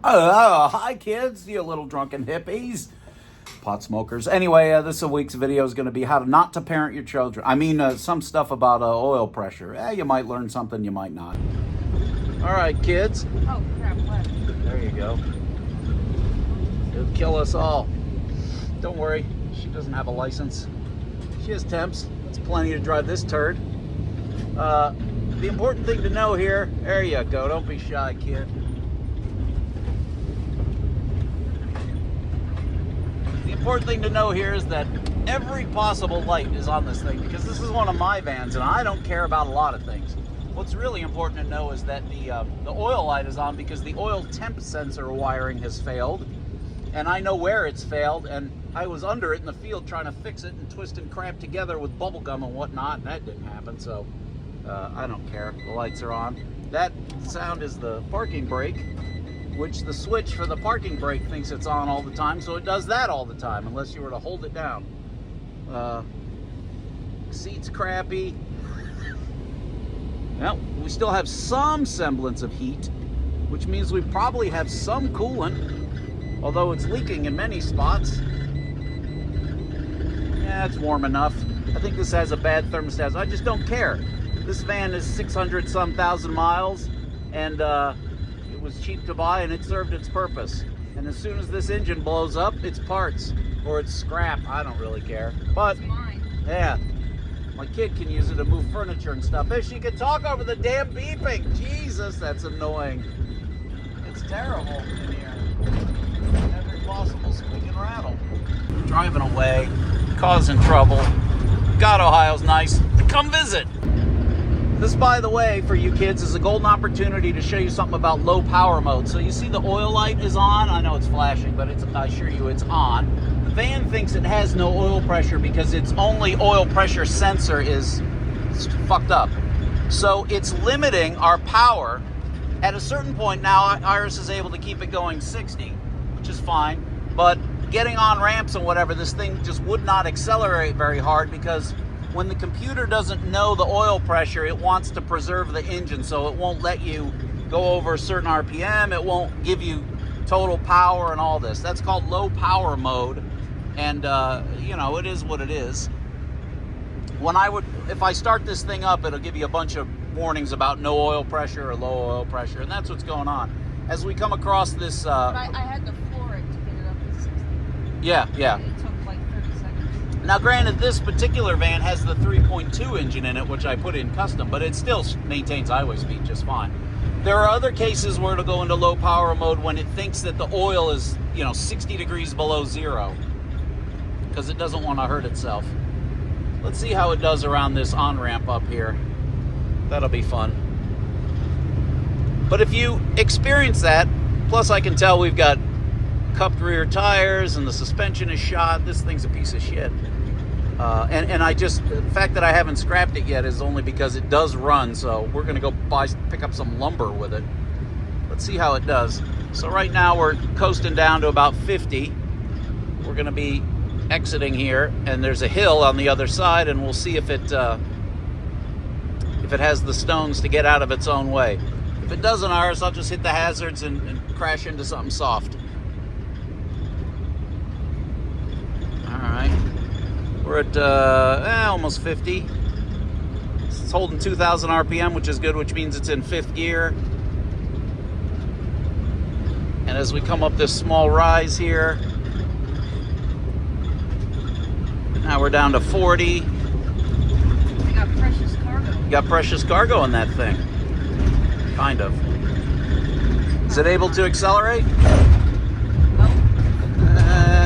Oh, hi kids, you little drunken hippies, pot smokers. Anyway, this week's video is going to be how not to parent your children. I mean, some stuff about oil pressure. You might learn something, you might not. All right, kids. Oh, crap, what? There you go. It'll kill us all. Don't worry, she doesn't have a license. She has temps. That's plenty to drive this turd. The important thing to know here, there you go, don't be shy, kid. The important thing to know here is that every possible light is on this thing, because this is one of my vans and I don't care about a lot of things. What's really important to know is that the oil light is on because the oil temp sensor wiring has failed, and I know where it's failed, and I was under it in the field trying to fix it and twist and cramp together with bubble gum and whatnot, and that didn't happen, so I don't care. The lights are on. That sound is the parking brake, which the switch for the parking brake thinks it's on all the time, so it does that all the time unless you were to hold it down. Seat's crappy. Well, we still have some semblance of heat, which means we probably have some coolant, although it's leaking in many spots. Yeah, it's warm enough. I think this has a bad thermostat. I just don't care. This van is 600-some thousand miles, and it was cheap to buy, and it served its purpose. And as soon as this engine blows up, it's parts, or it's scrap. I don't really care. But, yeah, my kid can use it to move furniture and stuff. If she can talk over the damn beeping. Jesus, that's annoying. It's terrible in here. Every possible squeak and rattle. Driving away, causing trouble. God, Ohio's nice. Come visit. This, by the way, for you kids, is a golden opportunity to show you something about low power mode. So you see the oil light is on. I know it's flashing, but I assure you it's on. The van thinks it has no oil pressure because its only oil pressure sensor is fucked up. So it's limiting our power. At a certain point now, Iris is able to keep it going 60, which is fine. But getting on ramps and whatever, this thing just would not accelerate very hard because when the computer doesn't know the oil pressure, it wants to preserve the engine, so it won't let you go over a certain RPM. It won't give you total power and all this. That's called low power mode, and you know, it is what it is. If I start this thing up, it'll give you a bunch of warnings about no oil pressure or low oil pressure, and that's what's going on. As we come across this... But I had to floor it to get it up to 60. Yeah. It took like 30 seconds. Now, granted, this particular van has the 3.2 engine in it, which I put in custom, but it still maintains highway speed just fine. There are other cases where it'll go into low power mode when it thinks that the oil is, 60 degrees below zero, because it doesn't want to hurt itself. Let's see how it does around this on-ramp up here. That'll be fun. But if you experience that, plus I can tell we've got cupped rear tires and the suspension is shot. This thing's a piece of shit. And the fact that I haven't scrapped it yet is only because it does run, so we're gonna go pick up some lumber with it. Let's see how it does. So right now we're coasting down to about 50. We're gonna be exiting here, and there's a hill on the other side, and we'll see if it has the stones to get out of its own way. If it doesn't, Iris, I'll just hit the hazards and crash into something soft. Alright. We're at almost 50. It's holding 2,000 RPM, which is good, which means it's in 5th gear. And as we come up this small rise here, now we're down to 40. I got precious cargo. You got precious cargo in that thing. Kind of. Is it able to accelerate?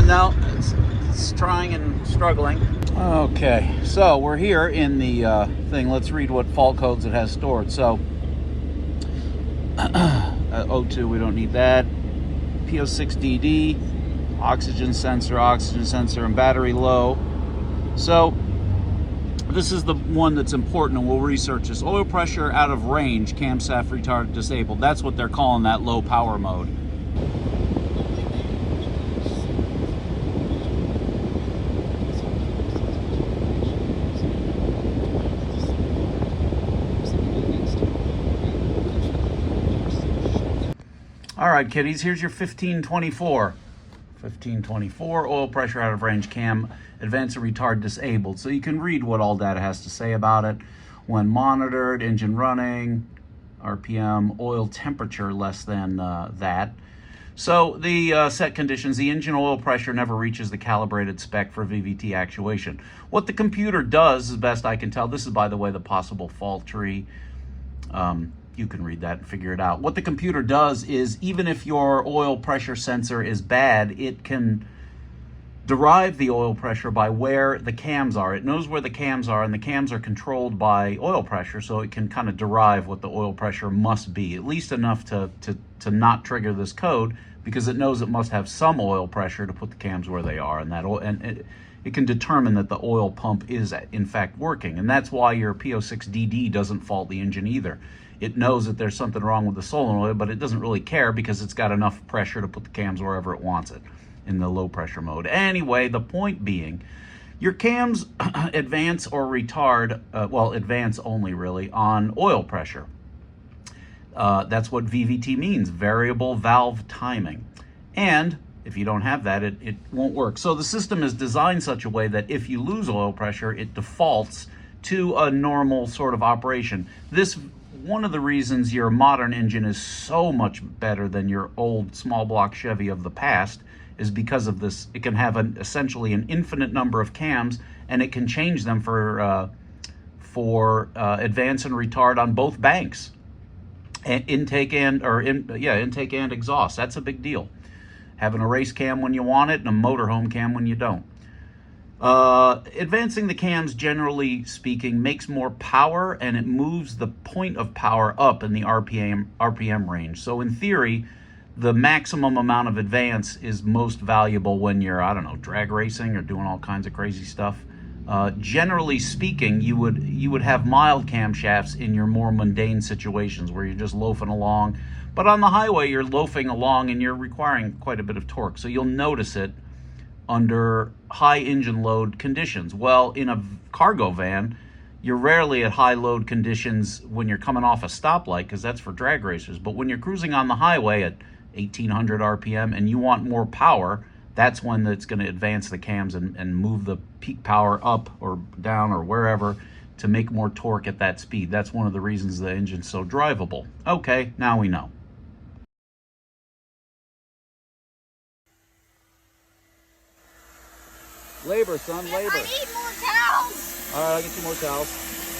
No, it's trying and struggling. Okay, so we're here in the thing. Let's read what fault codes it has stored. So, O2, we don't need that. P06DD, oxygen sensor, and battery low. So, this is the one that's important, and we'll research this. Oil pressure out of range, camshaft retard disabled. That's what they're calling that low power mode. All All right, kiddies, here's your 1524. 1524, oil pressure out of range cam, advance and retard disabled. So you can read what all data has to say about it. When monitored, engine running, RPM, oil temperature less than that. So the set conditions, the engine oil pressure never reaches the calibrated spec for VVT actuation. What the computer does, as best I can tell, this is, by the way, the possible fault tree. You can read that and figure it out. What the computer does is, even if your oil pressure sensor is bad, it can derive the oil pressure by where the cams are. It knows where the cams are, and the cams are controlled by oil pressure, so it can kind of derive what the oil pressure must be, at least enough to not trigger this code, because it knows it must have some oil pressure to put the cams where they are, and that oil, and it can determine that the oil pump is in fact working. And that's why your P06DD doesn't fault the engine either. It knows that there's something wrong with the solenoid, but it doesn't really care because it's got enough pressure to put the cams wherever it wants it in the low pressure mode. Anyway, the point being, your cams advance or retard, well, advance only really, on oil pressure. That's what VVT means, variable valve timing. And if you don't have that, it won't work. So the system is designed such a way that if you lose oil pressure, it defaults to a normal sort of operation. This one of the reasons your modern engine is so much better than your old small block Chevy of the past is because of this. It can have essentially an infinite number of cams, and it can change them for advance and retard on both banks, intake and exhaust. That's a big deal. Having a race cam when you want it and a motorhome cam when you don't. Advancing the cams, generally speaking, makes more power, and it moves the point of power up in the RPM range. So in theory, the maximum amount of advance is most valuable when you're, I don't know, drag racing or doing all kinds of crazy stuff. Generally speaking, you would have mild camshafts in your more mundane situations where you're just loafing along. But on the highway, you're loafing along and you're requiring quite a bit of torque. So you'll notice it under high engine load conditions. Well, in a cargo van, you're rarely at high load conditions when you're coming off a stoplight, because that's for drag racers. But when you're cruising on the highway at 1800 RPM and you want more power, that's when it's going to advance the cams and move the peak power up or down or wherever to make more torque at that speed. That's one of the reasons the engine's so drivable. Okay, now we know. Labor, son, labor. I need more towels. All right, I'll get you more towels.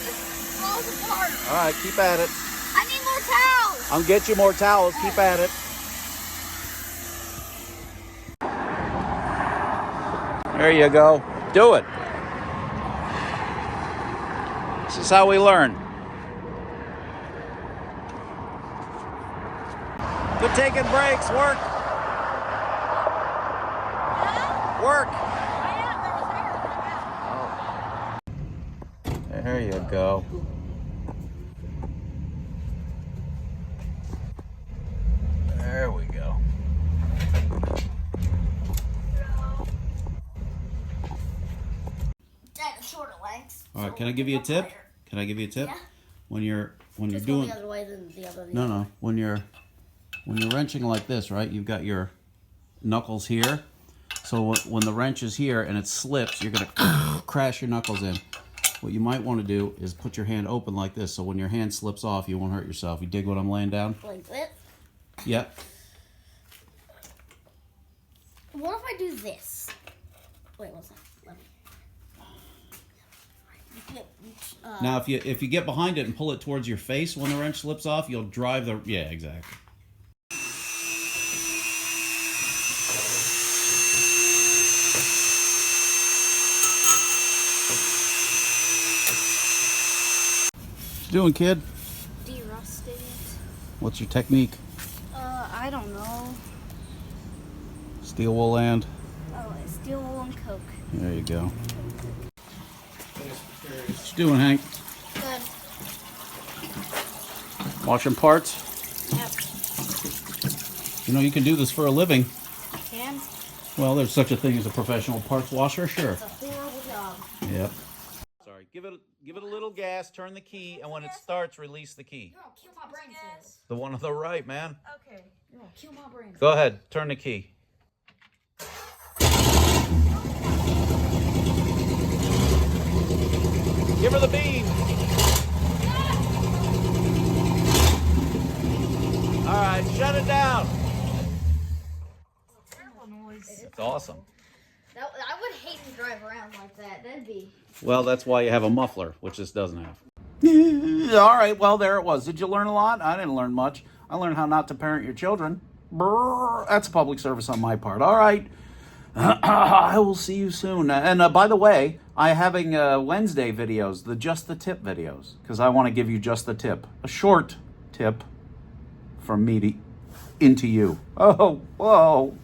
This falls apart. All right, keep at it. I need more towels. I'll get you more towels. Keep at it. There you go. Do it. This is how we learn. Good taking breaks. Work. Work. There you go. There we go. Shorter legs. All right, can I give you a tip? Can I give you a tip? Yeah. When you're Just doing go the other way than the other. no, when you're wrenching like this, right? You've got your knuckles here. So when the wrench is here and it slips, you're gonna crash your knuckles in. What you might want to do is put your hand open like this, so when your hand slips off, you won't hurt yourself. You dig what I'm laying down? Like this? Yep. What if I do this? Wait, what's that? Let me. Now, if you get behind it and pull it towards your face when the wrench slips off, you'll drive the... Yeah, exactly. What you doing, kid? Derusting it. What's your technique? I don't know. Steel wool land. Oh, steel wool and coke. There you go. What you doing, Hank? Good. Washing parts? Yep. You know, you can do this for a living. Can? Well, there's such a thing as a professional parts washer, sure. It's a horrible job. Yep. Sorry, Give it a little gas, turn the key, and when it starts, release the key. You're gonna kill my brain cells. The one on the right, man. Okay. You're gonna kill my brain cells. Go ahead, turn the key. Give her the beam. All right, shut it down. Terrible noise. It's awesome. I would hate to drive around like that. That'd be. Well, that's why you have a muffler, which this doesn't have. All right, well, there it was. Did you learn a lot? I didn't learn much. I learned how not to parent your children. Brrr, that's a public service on my part. All right. I will see you soon. And by the way, I'm having Wednesday videos, the Just the Tip videos, because I want to give you just the tip. A short tip from me into you. Oh, whoa.